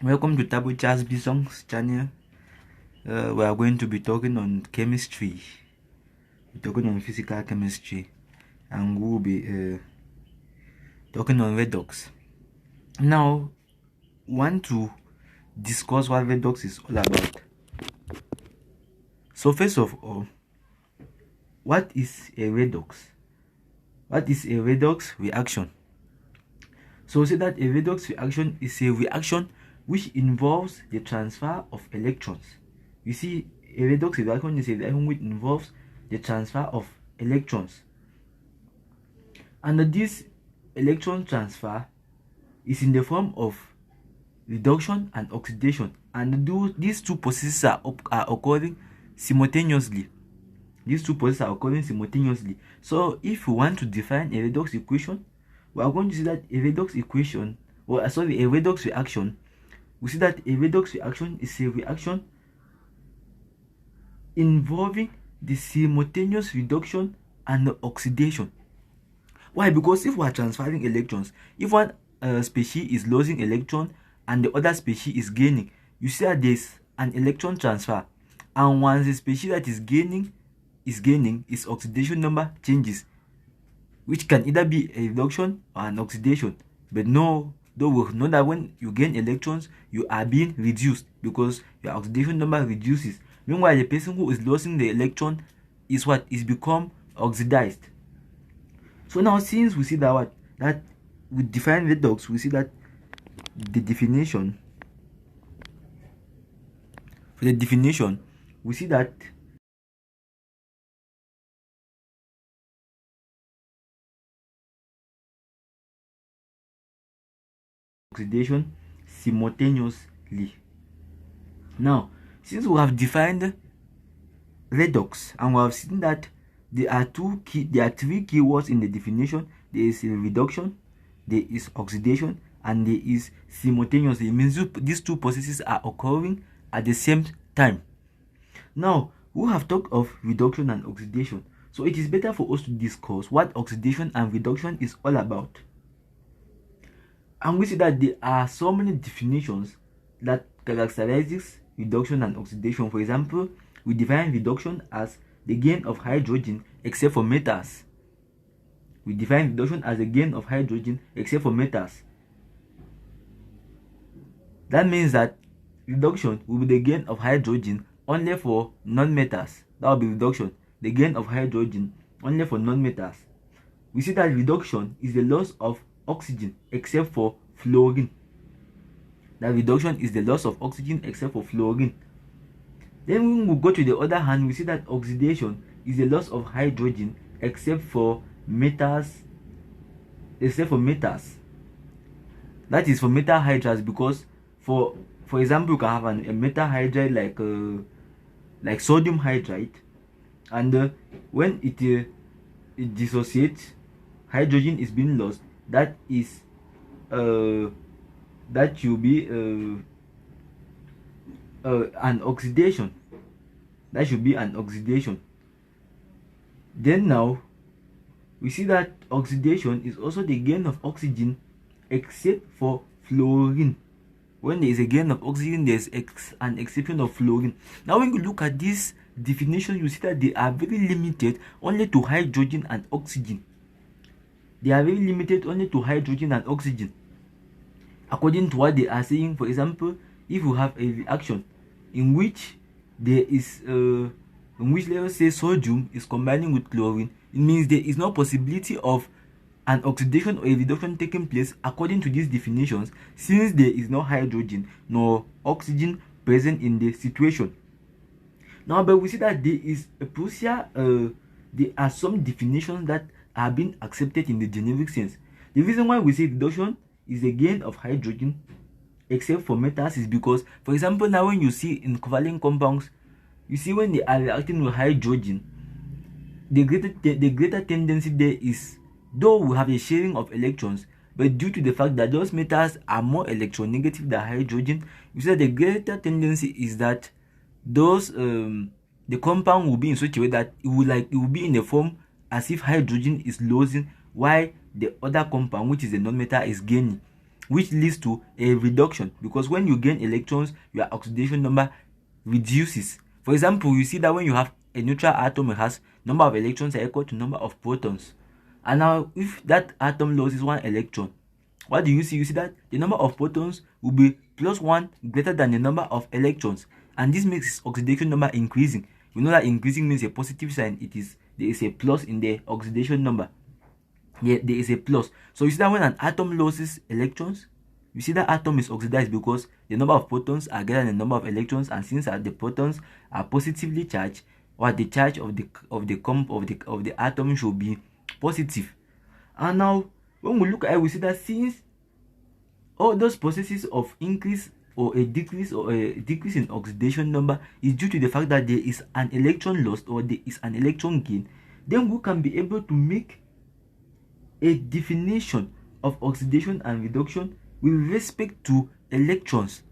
Welcome to Tabo Charles Bisong's channel. We are going to be talking on chemistry. We're talking on physical chemistry, and we'll be talking on redox. Now, want to discuss what redox is all about. So first of all, what is a redox? What is a redox reaction? So we say that a redox reaction is a reaction which involves the transfer of electrons. You see, a redox reaction is a reaction which involves the transfer of electrons. And this electron transfer is in the form of reduction and oxidation. And these two processes are occurring simultaneously. So if we want to define a redox equation, we are going to see that a redox reaction, we see that a redox reaction is a reaction involving the simultaneous reduction and oxidation. Why? Because if we are transferring electrons, if one species is losing electron and the other species is gaining, you see that there's an electron transfer, and once the species that is gaining, its oxidation number changes, which can either be a reduction or an oxidation. But though we know that when you gain electrons, you are being reduced because your oxidation number reduces. Meanwhile, the person who is losing the electron is become oxidized. So now, since we see that we define redox, we see that the definition we see that oxidation simultaneously. Now, since we have defined redox and we have seen that there are three keywords in the definition. There is reduction, there is oxidation, and there is simultaneously. It means these two processes are occurring at the same time. Now, we have talked of reduction and oxidation, so it is better for us to discuss what oxidation and reduction is all about. And we see that there are so many definitions that characterizes reduction and oxidation. For example, we define reduction as the gain of hydrogen except for metals. We define reduction as the gain of hydrogen except for metals. That means that reduction will be the gain of hydrogen only for non-metals. That will be reduction, the gain of hydrogen only for non-metals. We see that reduction is the loss of oxygen except for fluorine. That reduction is the loss of oxygen except for fluorine. Then when we go to the other hand, we see that oxidation is the loss of hydrogen except for metals. That is for metal hydrides, because for example, you can have a metal hydride like sodium hydride, and when it dissociates, hydrogen is being lost. That should be an oxidation. That should be an oxidation. Then now we see that oxidation is also the gain of oxygen except for fluorine. When there is a gain of oxygen, there's an exception of fluorine. Now when you look at this definition, you see that they are very limited only to hydrogen and oxygen. According to what they are saying. For example, if you have a reaction in which let us say sodium is combining with chlorine, it means there is no possibility of an oxidation or a reduction taking place according to these definitions, since there is no hydrogen nor oxygen present in the situation. Now, but we see that there are some definitions that are being accepted in the generic sense. The reason why we say reduction is the gain of hydrogen except for metals is because, for example, now when you see in covalent compounds, you see when they are reacting with hydrogen, the greater tendency there is, though we have a sharing of electrons, but due to the fact that those metals are more electronegative than hydrogen, you see that the greater tendency is that those the compound will be in such a way that it will be in the form as if hydrogen is losing while the other compound, which is a non-metal, is gaining. which leads to a reduction, because when you gain electrons, your oxidation number reduces. For example, you see that when you have a neutral atom, it has number of electrons are equal to number of protons. And now if that atom loses 1 electron, what do you see? You see that the number of protons will be +1 greater than the number of electrons, and this makes oxidation number increasing. You know that increasing means a positive sign. There is a plus in the oxidation number. Yeah, there is a plus. So you see that when an atom loses electrons, you see that atom is oxidized because the number of protons are greater than the number of electrons, and since the protons are positively charged, or the charge of the atom should be positive. And now when we look at it, we see that since all those processes of increase or a decrease in oxidation number is due to the fact that there is an electron lost or there is an electron gain, then we can be able to make a definition of oxidation and reduction with respect to electrons.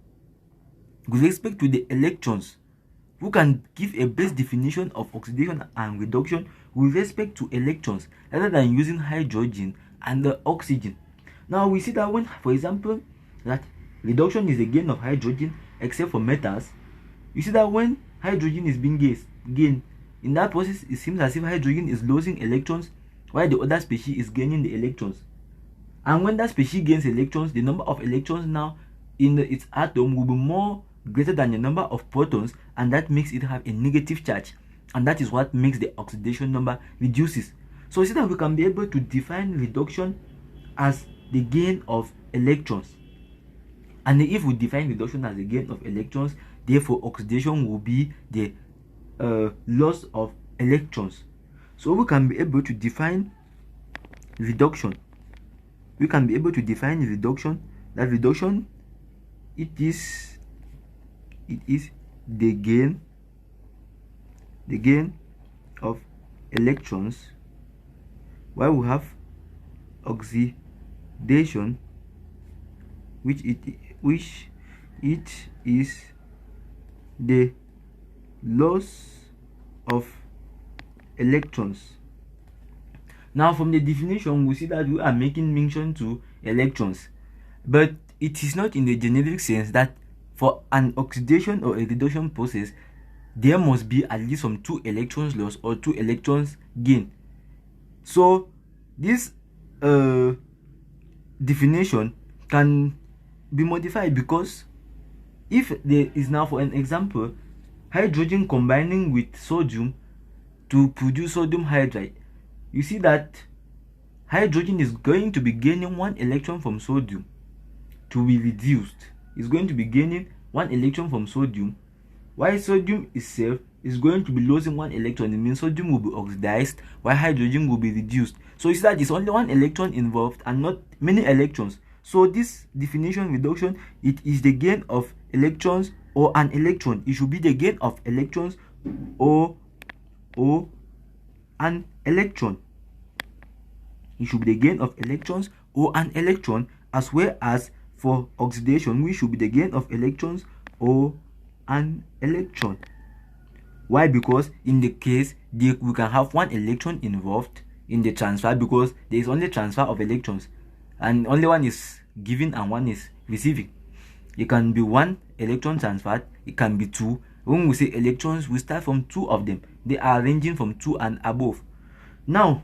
With respect to the electrons, we can give a base definition of oxidation and reduction with respect to electrons rather than using hydrogen and the oxygen. Now we see that when, for example, that reduction is a gain of hydrogen except for metals, you see that when hydrogen is being gained, in that process it seems as if hydrogen is losing electrons while the other species is gaining the electrons. And when that species gains electrons, the number of electrons now in its atom will be more greater than the number of protons, and that makes it have a negative charge, and that is what makes the oxidation number reduces. So you see that we can be able to define reduction as the gain of electrons, and if we define reduction as the gain of electrons, therefore oxidation will be the loss of electrons. So we can be able to define reduction. We can be able to define reduction. That reduction, it is the gain of electrons, while we have oxidation, which it is the loss of electrons. Now from the definition, we see that we are making mention to electrons, but it is not in the generic sense that for an oxidation or a reduction process there must be at least some 2 electrons lost or 2 electrons gained. So this definition can be modified, because if there is now, for an example, hydrogen combining with sodium to produce sodium hydride, you see that hydrogen is going to be gaining 1 electron from sodium to be reduced. It's going to be gaining 1 electron from sodium, while sodium itself is going to be losing 1 electron. It means sodium will be oxidized while hydrogen will be reduced. So you see that it's only 1 electron involved and not many electrons. So this definition reduction, it is the gain of electrons or an electron. It should be the gain of electrons or an electron. It should be the gain of electrons or an electron, as well as for oxidation, which should be the gain of electrons or an electron. Why? Because in the case we can have 1 electron involved in the transfer, because there is only transfer of electrons and only 1 is given and 1 is receiving. It can be 1 electron transferred, it can be 2. When we say electrons, we start from 2 of them. They are ranging from 2 and above. Now